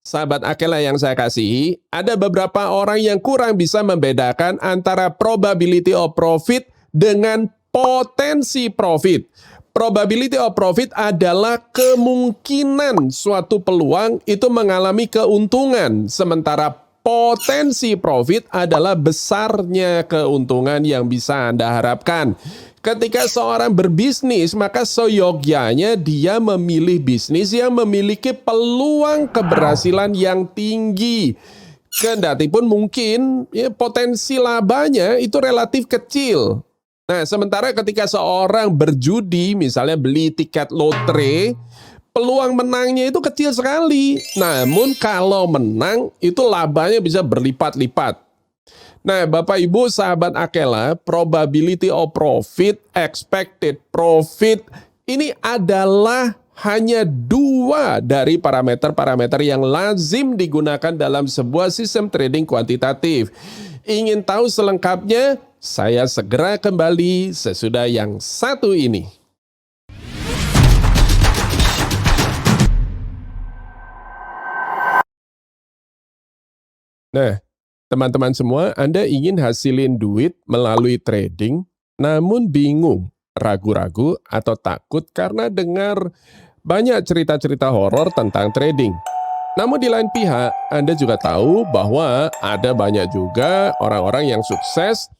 Sahabat Akela yang saya kasihi, ada beberapa orang yang kurang bisa membedakan antara probability of profit dengan potensi profit. Probability of profit adalah kemungkinan suatu peluang itu mengalami keuntungan, sementara potensi profit adalah besarnya keuntungan yang bisa Anda harapkan. Ketika seorang berbisnis, maka seyogyanya dia memilih bisnis yang memiliki peluang keberhasilan yang tinggi. Kendati pun mungkin ya, potensi labanya itu relatif kecil. Nah, sementara ketika seorang berjudi, misalnya beli tiket lotre, peluang menangnya itu kecil sekali. Namun kalau menang, itu labanya bisa berlipat-lipat. Nah, Bapak Ibu sahabat Akela, probability of profit, expected profit, ini adalah hanya dua dari parameter-parameter yang lazim digunakan dalam sebuah sistem trading kuantitatif. Ingin tahu selengkapnya? Saya segera kembali sesudah yang satu ini. Nah, teman-teman semua, Anda ingin hasilin duit melalui trading, namun bingung, ragu-ragu, atau takut karena dengar banyak cerita-cerita horor tentang trading. Namun di lain pihak, Anda juga tahu bahwa ada banyak juga orang-orang yang sukses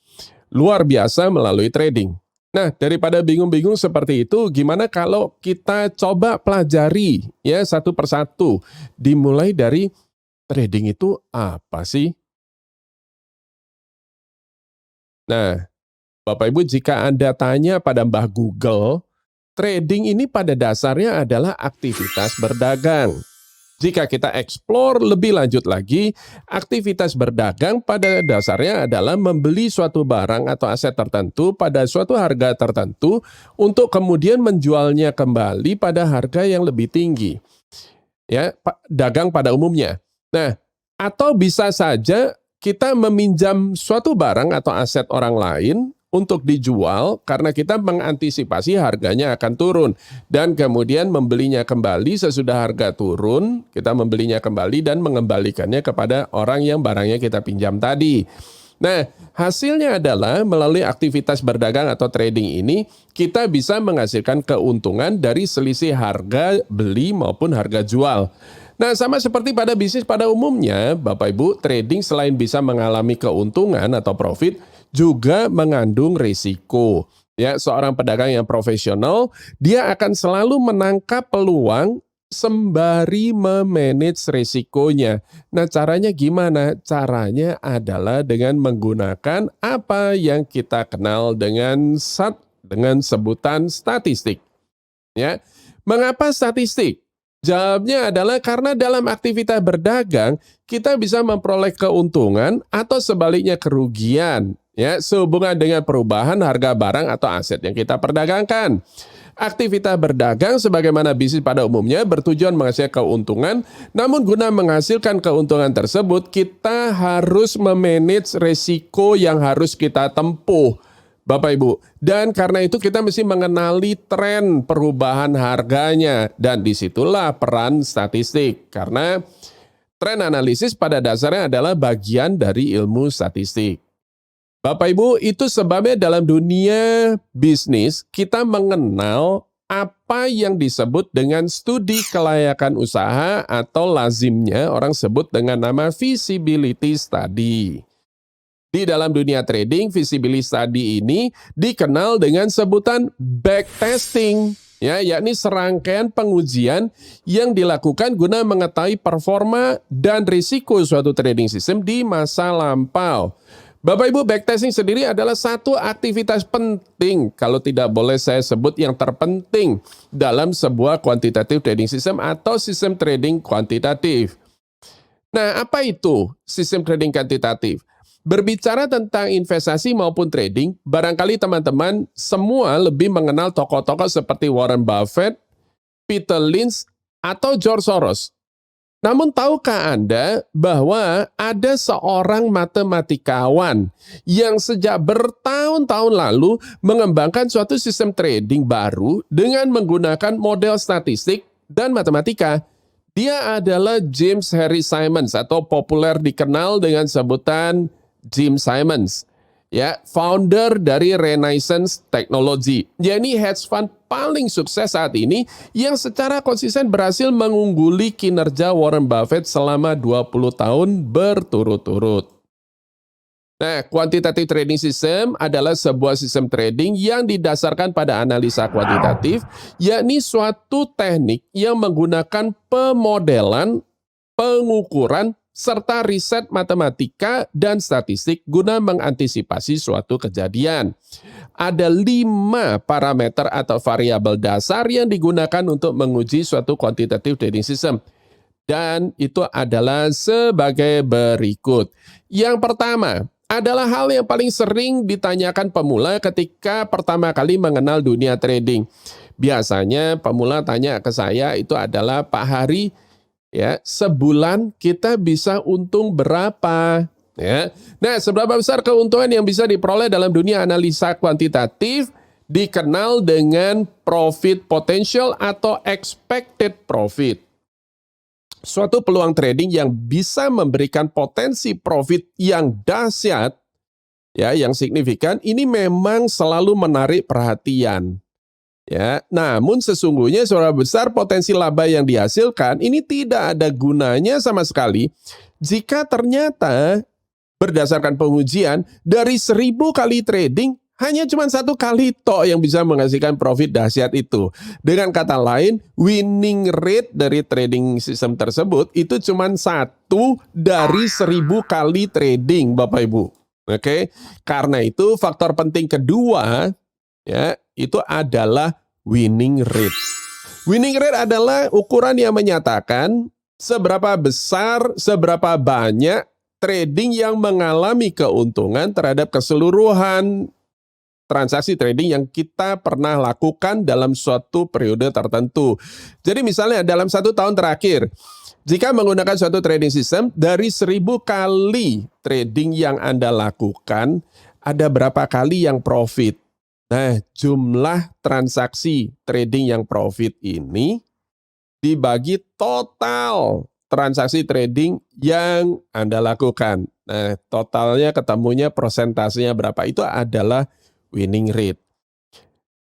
luar biasa melalui trading. Nah, daripada bingung-bingung seperti itu, gimana kalau kita coba pelajari ya satu persatu, dimulai dari trading itu apa sih? Nah, Bapak Ibu, jika Anda tanya pada Mbah Google, trading ini pada dasarnya adalah aktivitas berdagang. Jika kita eksplor lebih lanjut lagi, aktivitas berdagang pada dasarnya adalah membeli suatu barang atau aset tertentu pada suatu harga tertentu untuk kemudian menjualnya kembali pada harga yang lebih tinggi. Ya, dagang pada umumnya. Nah, atau bisa saja kita meminjam suatu barang atau aset orang lain untuk dijual karena kita mengantisipasi harganya akan turun. Dan kemudian membelinya kembali sesudah harga turun, kita membelinya kembali dan mengembalikannya kepada orang yang barangnya kita pinjam tadi. Nah, hasilnya adalah melalui aktivitas berdagang atau trading ini, kita bisa menghasilkan keuntungan dari selisih harga beli maupun harga jual. Nah, sama seperti pada bisnis pada umumnya, Bapak Ibu, trading selain bisa mengalami keuntungan atau profit, juga mengandung risiko. Ya, seorang pedagang yang profesional, dia akan selalu menangkap peluang sembari memanage risikonya. Nah, caranya gimana? Caranya adalah dengan menggunakan apa yang kita kenal dengan sebutan statistik. Ya. Mengapa statistik? Jawabnya adalah karena dalam aktivitas berdagang, kita bisa memperoleh keuntungan atau sebaliknya kerugian, ya, sehubungan dengan perubahan harga barang atau aset yang kita perdagangkan. Aktivitas berdagang sebagaimana bisnis pada umumnya bertujuan menghasilkan keuntungan, namun guna menghasilkan keuntungan tersebut, kita harus memanage resiko yang harus kita tempuh. Bapak Ibu, dan karena itu kita mesti mengenali tren perubahan harganya, dan disitulah peran statistik, karena tren analisis pada dasarnya adalah bagian dari ilmu statistik. Bapak Ibu, itu sebabnya dalam dunia bisnis kita mengenal apa yang disebut dengan studi kelayakan usaha atau lazimnya orang sebut dengan nama feasibility study. Di dalam dunia trading, feasibility study ini dikenal dengan sebutan backtesting, ya, yakni serangkaian pengujian yang dilakukan guna mengetahui performa dan risiko suatu trading system di masa lampau. Bapak Ibu, backtesting sendiri adalah satu aktivitas penting, kalau tidak boleh saya sebut yang terpenting dalam sebuah quantitative trading system atau sistem trading kuantitatif. Nah, apa itu sistem trading kuantitatif? Berbicara tentang investasi maupun trading, barangkali teman-teman semua lebih mengenal tokoh-tokoh seperti Warren Buffett, Peter Lynch, atau George Soros. Namun tahukah Anda bahwa ada seorang matematikawan yang sejak bertahun-tahun lalu mengembangkan suatu sistem trading baru dengan menggunakan model statistik dan matematika. Dia adalah James Harry Simons atau populer dikenal dengan sebutan Jim Simons. Ya, founder dari Renaissance Technology. Dia ini hedge fund paling sukses saat ini yang secara konsisten berhasil mengungguli kinerja Warren Buffett selama 20 tahun berturut-turut. Nah, quantitative trading system adalah sebuah sistem trading yang didasarkan pada analisa kuantitatif, yakni suatu teknik yang menggunakan pemodelan, pengukuran, serta riset matematika dan statistik guna mengantisipasi suatu kejadian. Ada 5 parameter atau variabel dasar yang digunakan untuk menguji suatu quantitative trading system. Dan itu adalah sebagai berikut. Yang pertama adalah hal yang paling sering ditanyakan pemula ketika pertama kali mengenal dunia trading. Biasanya pemula tanya ke saya itu adalah, Pak Hari, ya, sebulan kita bisa untung berapa? Ya. Nah, seberapa besar keuntungan yang bisa diperoleh dalam dunia analisa kuantitatif dikenal dengan profit potential atau expected profit. Suatu peluang trading yang bisa memberikan potensi profit yang dahsyat, ya, yang signifikan, ini memang selalu menarik perhatian. Ya, namun sesungguhnya seberapa besar potensi laba yang dihasilkan ini tidak ada gunanya sama sekali jika ternyata berdasarkan pengujian dari 1000 kali trading hanya cuma 1 kali tok yang bisa menghasilkan profit dahsyat itu. Dengan kata lain, winning rate dari trading sistem tersebut itu cuma 1 dari 1000 kali trading, Bapak Ibu. Oke, karena itu faktor penting kedua, ya, itu adalah winning rate. Winning rate adalah ukuran yang menyatakan seberapa besar, seberapa banyak trading yang mengalami keuntungan terhadap keseluruhan transaksi trading yang kita pernah lakukan dalam suatu periode tertentu. Jadi misalnya dalam 1 tahun terakhir, jika menggunakan suatu trading system, dari 1000 kali trading yang Anda lakukan, ada berapa kali yang profit? Nah, jumlah transaksi trading yang profit ini dibagi total transaksi trading yang Anda lakukan. Nah, totalnya ketemunya persentasenya berapa, itu adalah winning rate.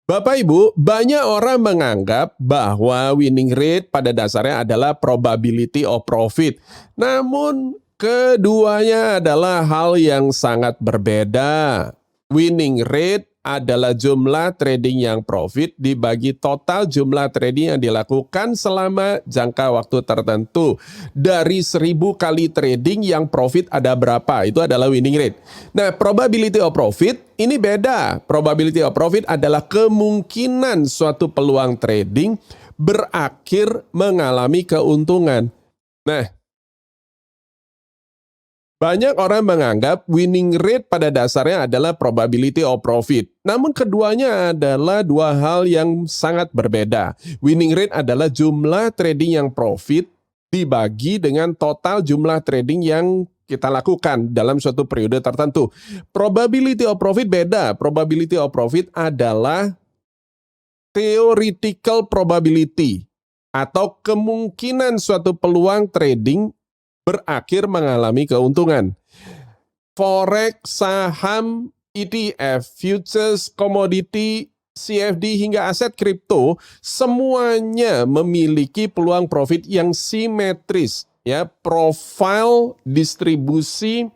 Bapak Ibu, banyak orang menganggap bahwa winning rate pada dasarnya adalah probability of profit. Namun, keduanya adalah hal yang sangat berbeda. Winning rate adalah jumlah trading yang profit dibagi total jumlah trading yang dilakukan selama jangka waktu tertentu. Dari 1000 kali trading yang profit ada berapa? Itu adalah winning rate. Nah, probability of profit ini beda. Probability of profit adalah kemungkinan suatu peluang trading berakhir mengalami keuntungan. Nah, banyak orang menganggap winning rate pada dasarnya adalah probability of profit. Namun keduanya adalah 2 hal yang sangat berbeda. Winning rate adalah jumlah trading yang profit dibagi dengan total jumlah trading yang kita lakukan dalam suatu periode tertentu. Probability of profit beda. Probability of profit adalah theoretical probability atau kemungkinan suatu peluang trading berakhir mengalami keuntungan. Forex, saham, ETF, futures, komoditi, CFD hingga aset kripto semuanya memiliki peluang profit yang simetris, ya, profil distribusi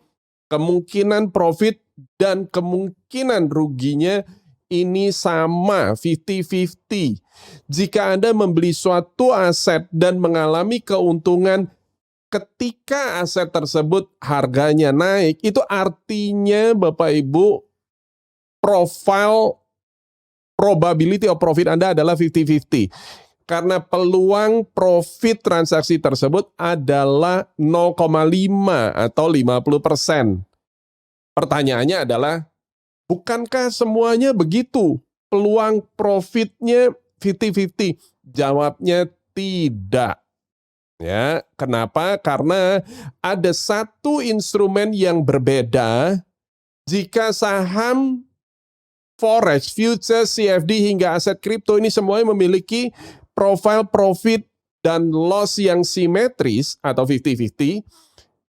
kemungkinan profit dan kemungkinan ruginya ini sama 50-50. Jika Anda membeli suatu aset dan mengalami keuntungan ketika aset tersebut harganya naik, itu artinya Bapak Ibu profil probability of profit Anda adalah 50-50. Karena peluang profit transaksi tersebut adalah 0,5 atau 50%. Pertanyaannya adalah, bukankah semuanya begitu? Peluang profitnya 50-50? Jawabnya tidak. Ya, kenapa? Karena ada satu instrumen yang berbeda jika saham, forex, futures, CFD hingga aset kripto ini semuanya memiliki profil profit dan loss yang simetris atau 50-50,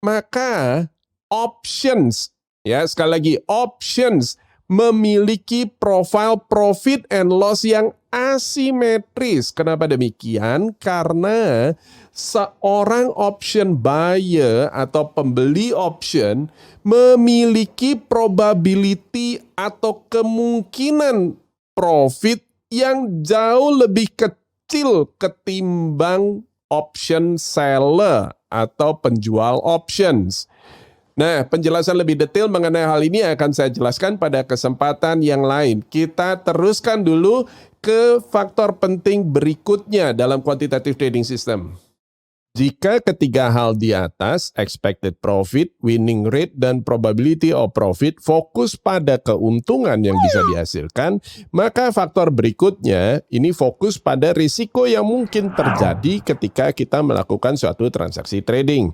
maka options, ya sekali lagi options, memiliki profile profit and loss yang asimetris. Kenapa demikian? Karena seorang option buyer atau pembeli option memiliki probability atau kemungkinan profit yang jauh lebih kecil ketimbang option seller atau penjual options. Nah, penjelasan lebih detail mengenai hal ini akan saya jelaskan pada kesempatan yang lain. Kita teruskan dulu ke faktor penting berikutnya dalam quantitative trading system. Jika ketiga hal di atas, expected profit, winning rate, dan probability of profit, fokus pada keuntungan yang bisa dihasilkan, maka faktor berikutnya ini fokus pada risiko yang mungkin terjadi ketika kita melakukan suatu transaksi trading.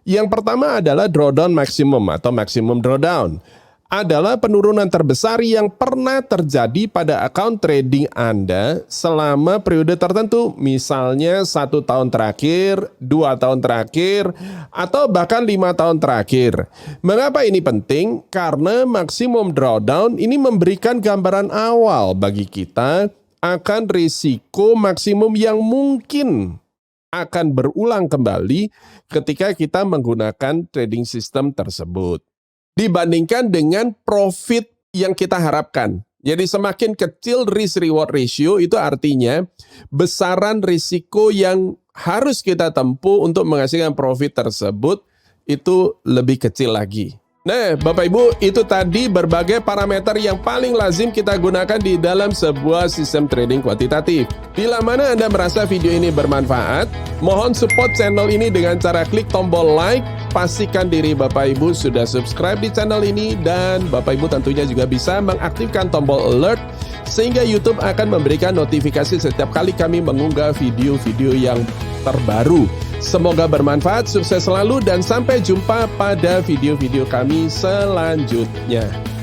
Yang pertama adalah drawdown maximum atau maximum drawdown. Adalah penurunan terbesar yang pernah terjadi pada account trading Anda selama periode tertentu. Misalnya 1 tahun terakhir, 2 tahun terakhir, atau bahkan 5 tahun terakhir. Mengapa ini penting? Karena maximum drawdown ini memberikan gambaran awal bagi kita akan risiko maksimum yang mungkin akan berulang kembali ketika kita menggunakan trading system tersebut. Dibandingkan dengan profit yang kita harapkan. Jadi semakin kecil risk-reward ratio itu artinya besaran risiko yang harus kita tempuh untuk menghasilkan profit tersebut itu lebih kecil lagi. Nah, Bapak Ibu, itu tadi berbagai parameter yang paling lazim kita gunakan di dalam sebuah sistem trading kuantitatif. Bila mana Anda merasa video ini bermanfaat, mohon support channel ini dengan cara klik tombol like, pastikan diri Bapak Ibu sudah subscribe di channel ini, dan Bapak Ibu tentunya juga bisa mengaktifkan tombol alert, sehingga YouTube akan memberikan notifikasi setiap kali kami mengunggah video-video yang terbaru. Semoga bermanfaat, sukses selalu, dan sampai jumpa pada video-video kami selanjutnya.